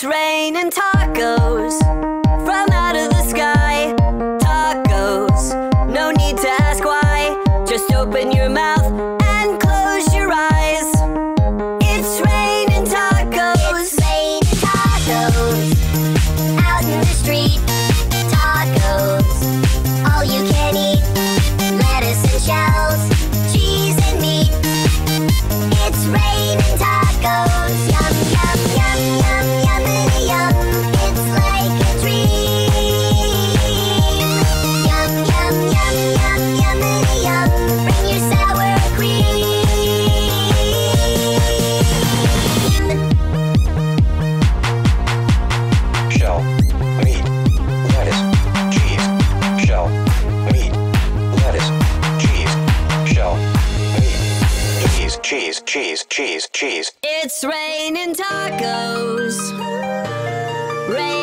It's raining tacos from out of the sky. Tacos, no need to ask why. Just open your mouth and close your eyes. It's raining tacos. It's raining tacos out in the street. Tacos, all you can eat. Lettuce and shells, cheese and meat. It's raining tacos. Yum, yum, yum, yum, yummity yum. It's like a dream. Yum, yum, yum, yum, yummity yum. Bring your sour cream. Shell, meat, lettuce, cheese. Shell, meat, lettuce, cheese. Shell, meat, cheese, cheese, cheese, cheese. It's raining tacos. Rain